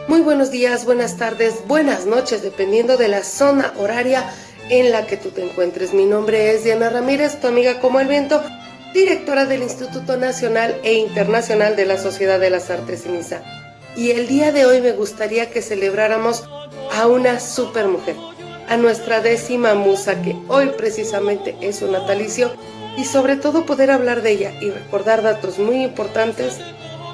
Muy buenos días, buenas tardes, buenas noches, dependiendo de la zona horaria en la que tú te encuentres. Mi nombre es Diana Ramírez, tu amiga como el viento, directora del Instituto Nacional e Internacional de la Sociedad de las Artes INISA. Y el día de hoy me gustaría que celebráramos a una supermujer, a nuestra 10ª musa, que hoy precisamente es su natalicio, y sobre todo poder hablar de ella y recordar datos muy importantes.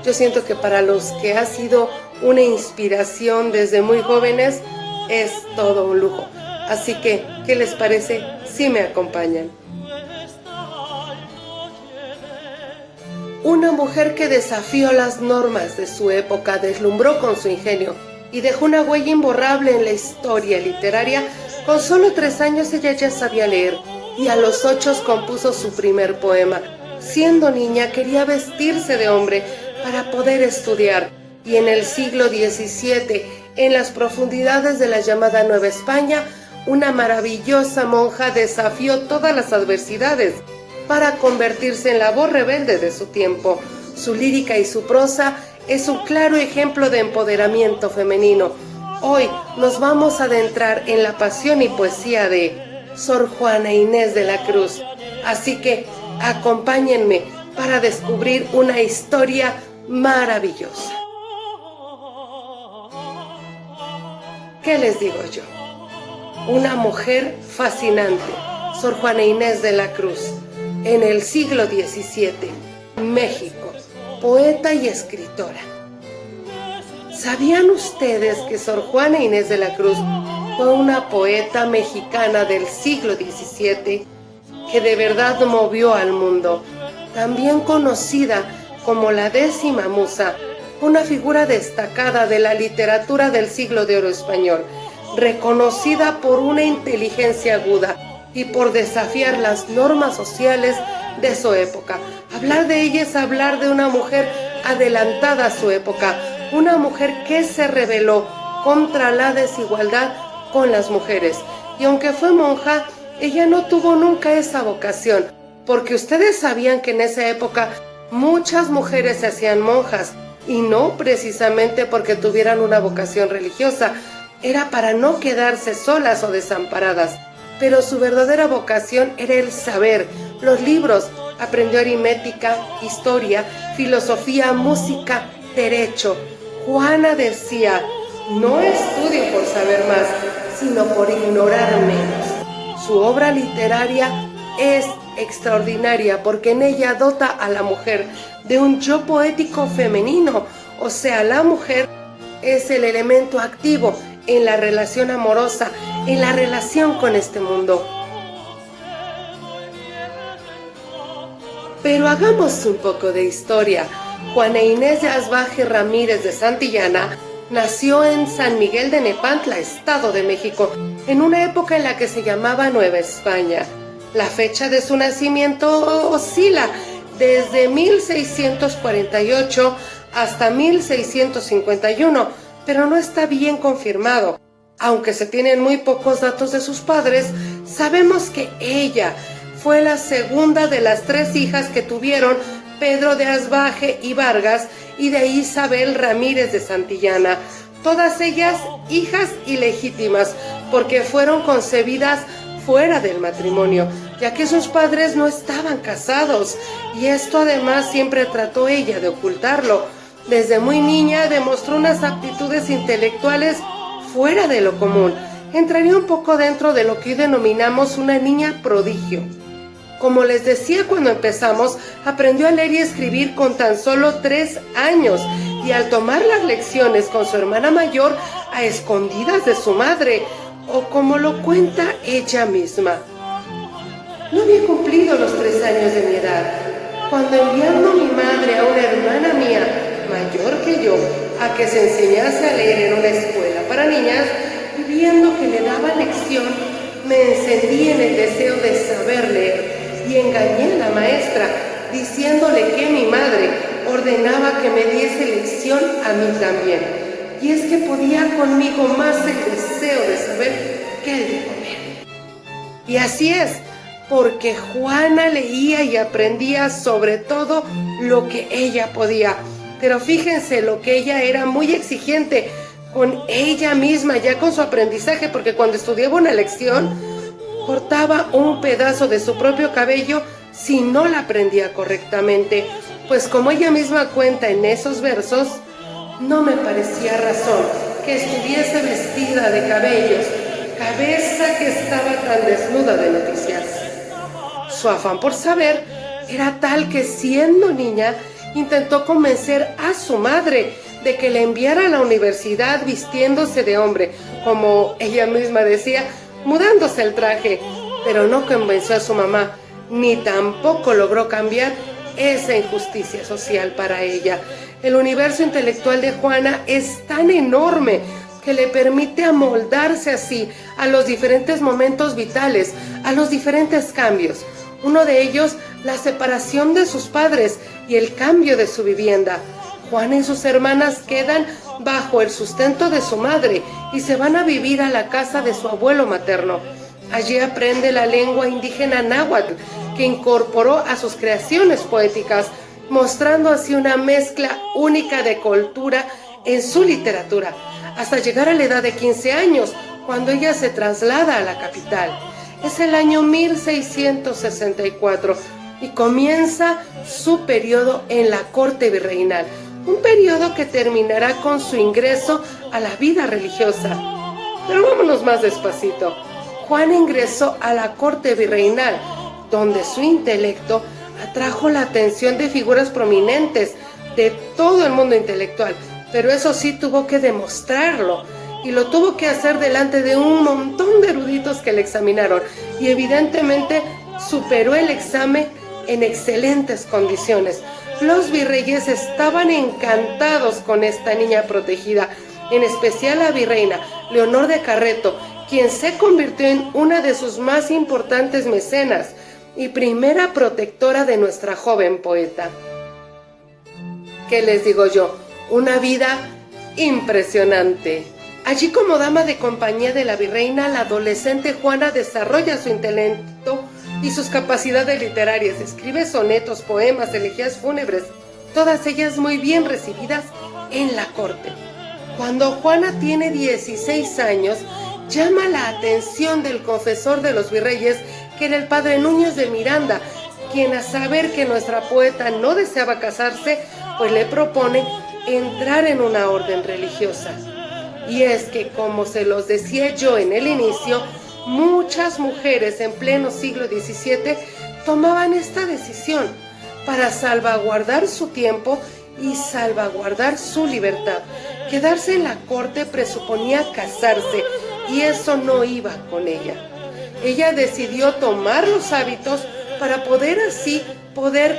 Yo siento que para los que ha sido una inspiración desde muy jóvenes es todo un lujo. Así que, ¿qué les parece si me acompañan? Una mujer que desafió las normas de su época, deslumbró con su ingenio y dejó una huella imborrable en la historia literaria. Con solo 3 años ella ya sabía leer y a los 8 compuso su primer poema. Siendo niña quería vestirse de hombre para poder estudiar, y en el siglo XVII, en las profundidades de la llamada Nueva España, una maravillosa monja desafió todas las adversidades para convertirse en la voz rebelde de su tiempo. Su lírica y su prosa es un claro ejemplo de empoderamiento femenino. Hoy nos vamos a adentrar en la pasión y poesía de Sor Juana Inés de la Cruz. Así que acompáñenme para descubrir una historia maravillosa. ¿Qué les digo yo? Una mujer fascinante, Sor Juana Inés de la Cruz, en el siglo XVII, México, poeta y escritora. ¿Sabían ustedes que Sor Juana Inés de la Cruz fue una poeta mexicana del siglo XVII que de verdad movió al mundo? También conocida como la 10ª musa, una figura destacada de la literatura del siglo de oro español, reconocida por una inteligencia aguda y por desafiar las normas sociales de su época. Hablar de ella es hablar de una mujer adelantada a su época, una mujer que se rebeló contra la desigualdad con las mujeres. Y aunque fue monja, ella no tuvo nunca esa vocación, porque ustedes sabían que en esa época muchas mujeres se hacían monjas, y no precisamente porque tuvieran una vocación religiosa, era para no quedarse solas o desamparadas, pero su verdadera vocación era el saber, los libros. Aprendió aritmética, historia, filosofía, música, derecho. Juana decía: no estudio por saber más, sino por ignorar menos. Su obra literaria es extraordinaria porque en ella dota a la mujer de un yo poético femenino, o sea, la mujer es el elemento activo en la relación amorosa, en la relación con este mundo. Pero hagamos un poco de historia. Juana Inés de Asbaje Ramírez de Santillana nació en San Miguel de Nepantla, Estado de México, en una época en la que se llamaba Nueva España. La fecha de su nacimiento oscila desde 1648 hasta 1651, pero no está bien confirmado. Aunque se tienen muy pocos datos de sus padres, sabemos que ella fue la segunda de las 3 hijas que tuvieron Pedro de Asbaje y Vargas y de Isabel Ramírez de Santillana, todas ellas hijas ilegítimas porque fueron concebidas fuera del matrimonio, ya que sus padres no estaban casados, y esto además siempre trató ella de ocultarlo. Desde muy niña demostró unas aptitudes intelectuales fuera de lo común. Entraría un poco dentro de lo que hoy denominamos una niña prodigio. Como les decía cuando empezamos, aprendió a leer y escribir con tan solo 3 años, y al tomar las lecciones con su hermana mayor a escondidas de su madre, o como lo cuenta ella misma. No había cumplido los 3 años de mi edad, cuando enviando a mi madre a una hermana mía, mayor que yo, a que se enseñase a leer en una escuela para niñas, y viendo que le daba lección, me encendí en el deseo de saber leer, y engañé a la maestra, diciéndole que mi madre ordenaba que me diese lección a mí también. Y es que podía conmigo más el deseo de saber qué de comer. Y así es, porque Juana leía y aprendía sobre todo lo que ella podía. Pero fíjense lo que ella era muy exigente con ella misma, ya con su aprendizaje, porque cuando estudiaba una lección, cortaba un pedazo de su propio cabello si no la aprendía correctamente, pues como ella misma cuenta en esos versos, no me parecía razón que estuviese vestida de cabellos, cabeza que estaba tan desnuda de noticias. Su afán por saber era tal que, siendo niña, intentó convencer a su madre de que la enviara a la universidad vistiéndose de hombre, como ella misma decía, mudándose el traje, pero no convenció a su mamá, ni tampoco logró cambiar esa injusticia social para ella. El universo intelectual de Juana es tan enorme que le permite amoldarse así a los diferentes momentos vitales, a los diferentes cambios. Uno de ellos, la separación de sus padres y el cambio de su vivienda. Juana y sus hermanas quedan bajo el sustento de su madre y se van a vivir a la casa de su abuelo materno. Allí aprende la lengua indígena náhuatl, que incorporó a sus creaciones poéticas, mostrando así una mezcla única de cultura en su literatura, hasta llegar a la edad de 15 años, cuando ella se traslada a la capital. Es el año 1664 y comienza su periodo en la corte virreinal, un periodo que terminará con su ingreso a la vida religiosa. Pero vámonos más despacito. Juana ingresó a la corte virreinal, donde su intelecto atrajo la atención de figuras prominentes de todo el mundo intelectual, pero eso sí tuvo que demostrarlo, y lo tuvo que hacer delante de un montón de eruditos que le examinaron, y evidentemente superó el examen en excelentes condiciones. Los virreyes estaban encantados con esta niña protegida, en especial la virreina Leonor de Carreto, quien se convirtió en una de sus más importantes mecenas y primera protectora de nuestra joven poeta. ¿Qué les digo yo? Una vida impresionante. Allí, como dama de compañía de la virreina, la adolescente Juana desarrolla su intelecto y sus capacidades literarias. Escribe sonetos, poemas, elegías fúnebres, todas ellas muy bien recibidas en la corte. Cuando Juana tiene 16 años, llama la atención del confesor de los virreyes, que era el padre Núñez de Miranda, quien, a saber que nuestra poeta no deseaba casarse, pues le propone entrar en una orden religiosa. Y es que, como se los decía yo en el inicio, muchas mujeres en pleno siglo XVII tomaban esta decisión para salvaguardar su tiempo y salvaguardar su libertad. Quedarse en la corte presuponía casarse, y eso no iba con ella. Ella decidió tomar los hábitos para poder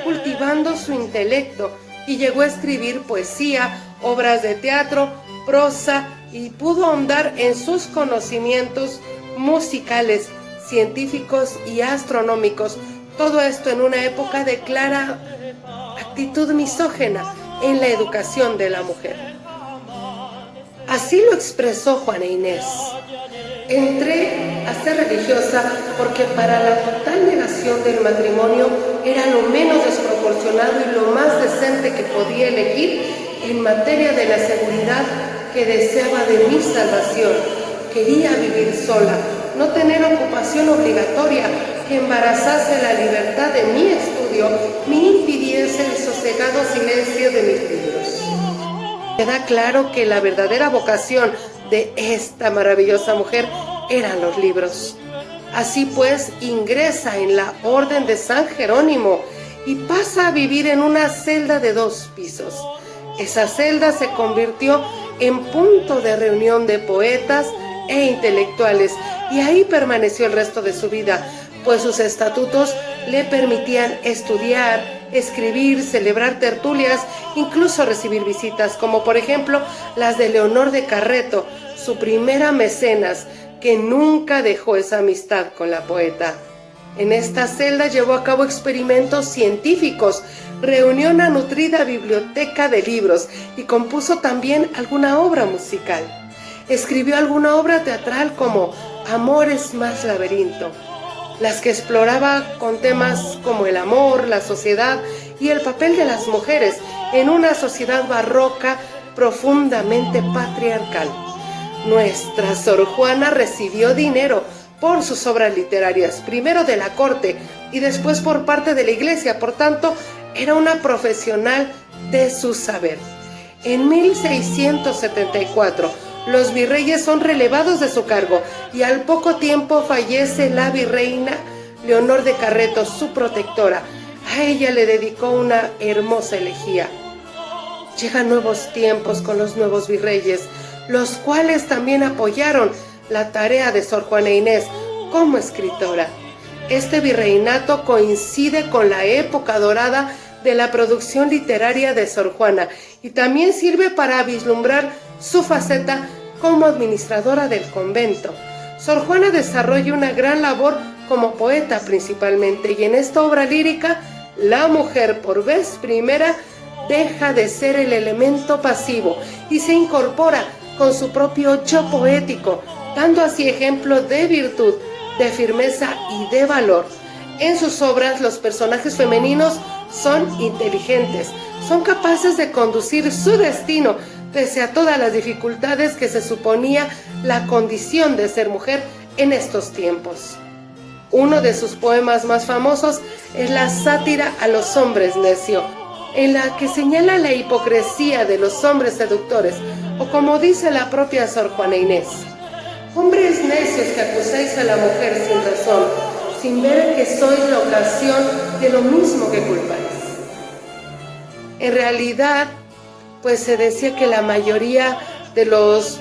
cultivando su intelecto, y llegó a escribir poesía, obras de teatro, prosa, y pudo ahondar en sus conocimientos musicales, científicos y astronómicos. Todo esto en una época de clara actitud misógina en la educación de la mujer. Así lo expresó Juana Inés. Entré a ser religiosa porque para la total negación del matrimonio era lo menos desproporcionado y lo más decente que podía elegir en materia de la seguridad que deseaba de mi salvación. Quería vivir sola, no tener ocupación obligatoria que embarazase la libertad de mi estudio, ni impidiese el sosegado silencio de mis libros. Queda claro que la verdadera vocación de esta maravillosa mujer eran los libros. Así pues, ingresa en la Orden de San Jerónimo y pasa a vivir en una celda de 2 pisos. Esa celda se convirtió en punto de reunión de poetas e intelectuales, y ahí permaneció el resto de su vida, pues sus estatutos le permitían estudiar, escribir, celebrar tertulias, incluso recibir visitas, como por ejemplo las de Leonor de Carreto, su primera mecenas, que nunca dejó esa amistad con la poeta. En esta celda llevó a cabo experimentos científicos, reunió una nutrida biblioteca de libros y compuso también alguna obra musical. Escribió alguna obra teatral como Amores más laberinto, las que exploraba con temas como el amor, la sociedad y el papel de las mujeres en una sociedad barroca profundamente patriarcal. Nuestra Sor Juana recibió dinero por sus obras literarias, primero de la corte y después por parte de la iglesia, por tanto, era una profesional de su saber. En 1674, los virreyes son relevados de su cargo y al poco tiempo fallece la virreina Leonor de Carreto, su protectora. A ella le dedicó una hermosa elegía. Llegan nuevos tiempos con los nuevos virreyes, los cuales también apoyaron la tarea de Sor Juana Inés como escritora. Este virreinato coincide con la época dorada de la producción literaria de Sor Juana y también sirve para vislumbrar su faceta como administradora del convento. Sor Juana desarrolla una gran labor como poeta principalmente, y en esta obra lírica la mujer por vez primera deja de ser el elemento pasivo y se incorpora con su propio yo poético, dando así ejemplo de virtud, de firmeza y de valor. En sus obras los personajes femeninos son inteligentes, son capaces de conducir su destino pese a todas las dificultades que se suponía la condición de ser mujer en estos tiempos. Uno de sus poemas más famosos es la sátira a los hombres necio, en la que señala la hipocresía de los hombres seductores, o como dice la propia Sor Juana Inés: hombres necios que acusáis a la mujer sin razón, sin ver que sois la ocasión de lo mismo que culpáis. En realidad, pues se decía que la mayoría de los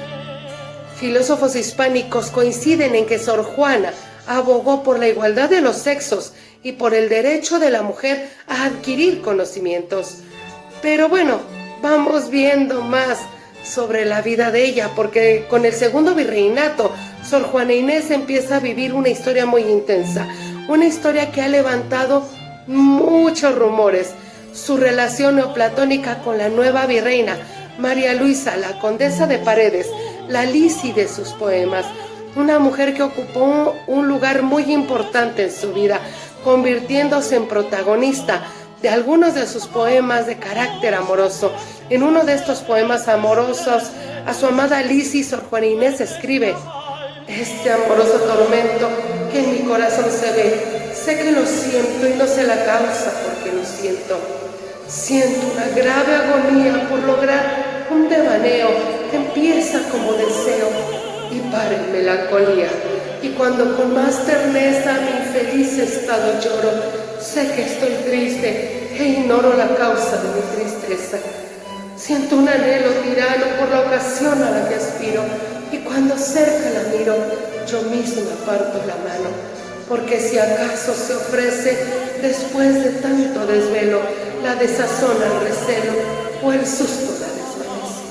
filósofos hispánicos coinciden en que Sor Juana abogó por la igualdad de los sexos y por el derecho de la mujer a adquirir conocimientos. Pero bueno, vamos viendo más sobre la vida de ella, porque con el segundo virreinato, Sor Juana Inés empieza a vivir una historia muy intensa, una historia que ha levantado muchos rumores. Su relación neoplatónica con la nueva virreina, María Luisa, la condesa de Paredes, la Lisi de sus poemas, una mujer que ocupó un lugar muy importante en su vida, convirtiéndose en protagonista de algunos de sus poemas de carácter amoroso. En uno de estos poemas amorosos, a su amada Lisi, Sor Juana Inés escribe: este amoroso tormento que en mi corazón se ve, sé que lo siento y no sé la causa por qué lo siento. Siento una grave agonía por lograr un devaneo que empieza como deseo y para en melancolía. Y cuando con más terneza mi infeliz estado lloro, sé que estoy triste e ignoro la causa de mi tristeza. Siento un anhelo tirano por la ocasión a la que aspiro, y cuando cerca la miro, yo mismo aparto la mano, porque si acaso se ofrece, después de tanto desvelo, la desazón al recelo o el susto la desvanece.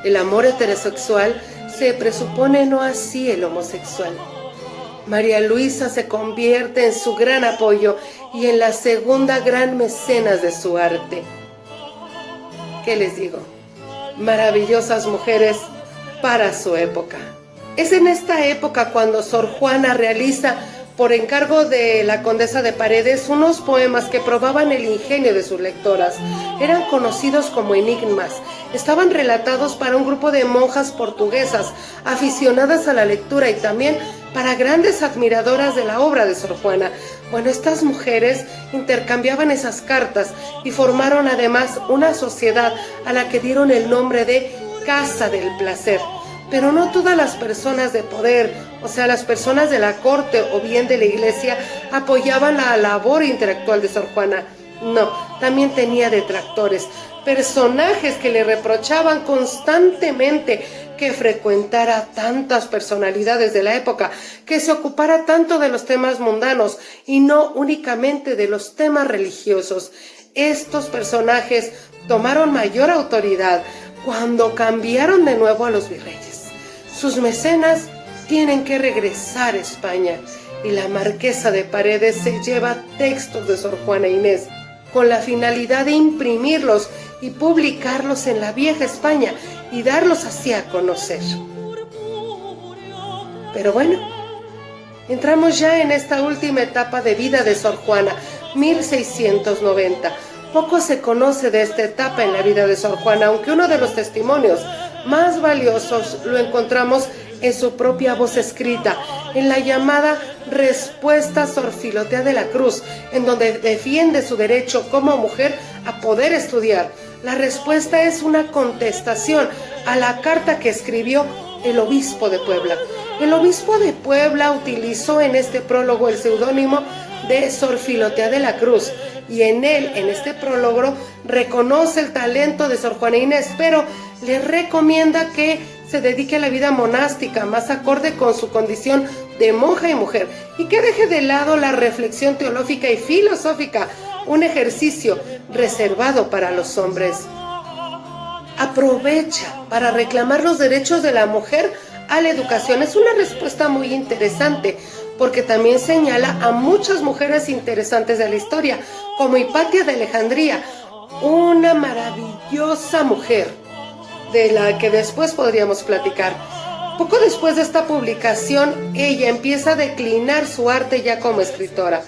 El amor heterosexual se presupone, no así el homosexual. María Luisa se convierte en su gran apoyo y en la segunda gran mecenas de su arte. ¿Qué les digo? Maravillosas mujeres para su época. Es en esta época cuando Sor Juana realiza, por encargo de la condesa de Paredes, unos poemas que probaban el ingenio de sus lectoras. Eran conocidos como enigmas. Estaban relatados para un grupo de monjas portuguesas aficionadas a la lectura y también para grandes admiradoras de la obra de Sor Juana. Bueno, estas mujeres intercambiaban esas cartas y formaron además una sociedad a la que dieron el nombre de Casa del Placer. Pero no todas las personas de poder, o sea, las personas de la corte o bien de la iglesia, apoyaban la labor intelectual de Sor Juana. No, también tenía detractores, personajes que le reprochaban constantemente que frecuentara tantas personalidades de la época, que se ocupara tanto de los temas mundanos y no únicamente de los temas religiosos. Estos personajes tomaron mayor autoridad cuando cambiaron de nuevo a los virreyes. Sus mecenas tienen que regresar a España y la marquesa de Paredes se lleva textos de Sor Juana Inés con la finalidad de imprimirlos y publicarlos en la vieja España y darlos así a conocer. Pero bueno, entramos ya en esta última etapa de vida de Sor Juana, 1690. Poco se conoce de esta etapa en la vida de Sor Juana, aunque uno de los testimonios más valiosos lo encontramos en su propia voz escrita, en la llamada Respuesta Sor Filotea de la Cruz, en donde defiende su derecho como mujer a poder estudiar. La respuesta es una contestación a la carta que escribió el obispo de Puebla. El obispo de Puebla utilizó en este prólogo el seudónimo de Sor Filotea de la Cruz, y en este prólogo, reconoce el talento de Sor Juana Inés, pero le recomienda que se dedique a la vida monástica, más acorde con su condición de monja y mujer, y que deje de lado la reflexión teológica y filosófica, un ejercicio reservado para los hombres. Aprovecha para reclamar los derechos de la mujer a la educación. Es una respuesta muy interesante, porque también señala a muchas mujeres interesantes de la historia, como Hipatia de Alejandría, una maravillosa mujer, de la que después podríamos platicar. Poco después de esta publicación, ella empieza a declinar su arte ya como escritora.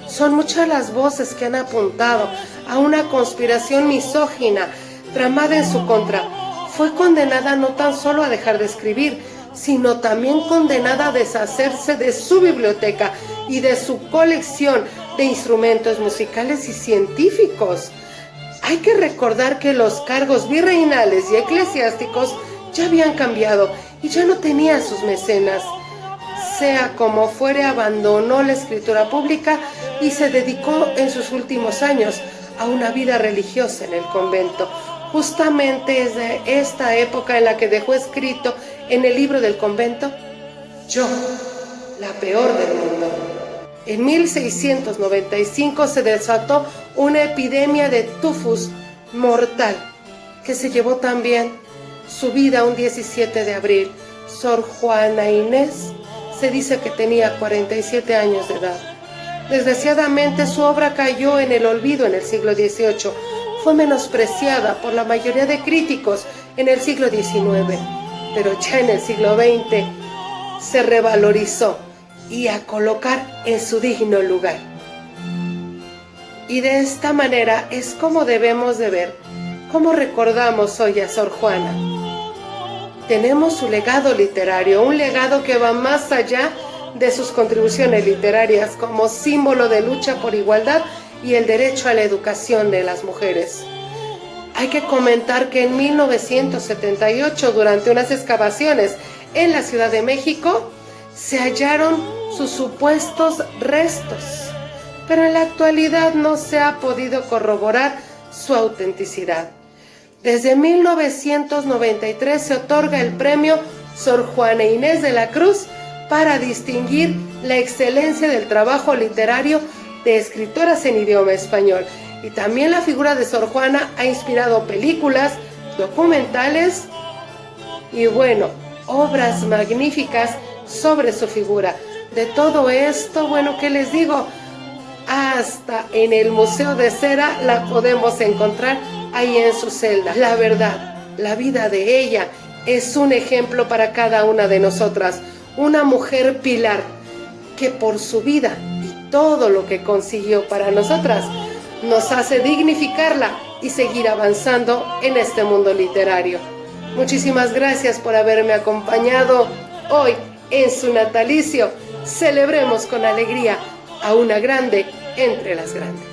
Son muchas las voces que han apuntado a una conspiración misógina tramada en su contra. Fue condenada no tan solo a dejar de escribir, sino también condenada a deshacerse de su biblioteca y de su colección de instrumentos musicales y científicos. Hay que recordar que los cargos virreinales y eclesiásticos ya habían cambiado y ya no tenía sus mecenas. Sea como fuere, abandonó la escritura pública y se dedicó en sus últimos años a una vida religiosa en el convento. Justamente es de esta época en la que dejó escrito en el libro del convento: Yo, la peor del mundo. En 1695 se desató una epidemia de tifus mortal que se llevó también su vida un 17 de abril. Sor Juana Inés se dice que tenía 47 años de edad. Desgraciadamente, su obra cayó en el olvido en el siglo XVIII. Fue menospreciada por la mayoría de críticos en el siglo XIX, pero ya en el siglo XX se revalorizó y a colocar en su digno lugar. Y de esta manera es como debemos de ver, cómo recordamos hoy a Sor Juana. Tenemos su legado literario, un legado que va más allá de sus contribuciones literarias como símbolo de lucha por igualdad y el derecho a la educación de las mujeres. Hay que comentar que en 1978, durante unas excavaciones en la Ciudad de México, se hallaron sus supuestos restos, pero en la actualidad no se ha podido corroborar su autenticidad. Desde 1993 se otorga el premio Sor Juana Inés de la Cruz para distinguir la excelencia del trabajo literario de escritoras en idioma español. Y también la figura de Sor Juana ha inspirado películas, documentales y obras magníficas sobre su figura. De todo esto, ¿qué les digo? Hasta en el Museo de Cera la podemos encontrar ahí en su celda. La verdad, la vida de ella es un ejemplo para cada una de nosotras. Una mujer pilar que por su vida y todo lo que consiguió para nosotras nos hace dignificarla y seguir avanzando en este mundo literario. Muchísimas gracias por haberme acompañado hoy en su natalicio. Celebremos con alegría a una grande entre las grandes.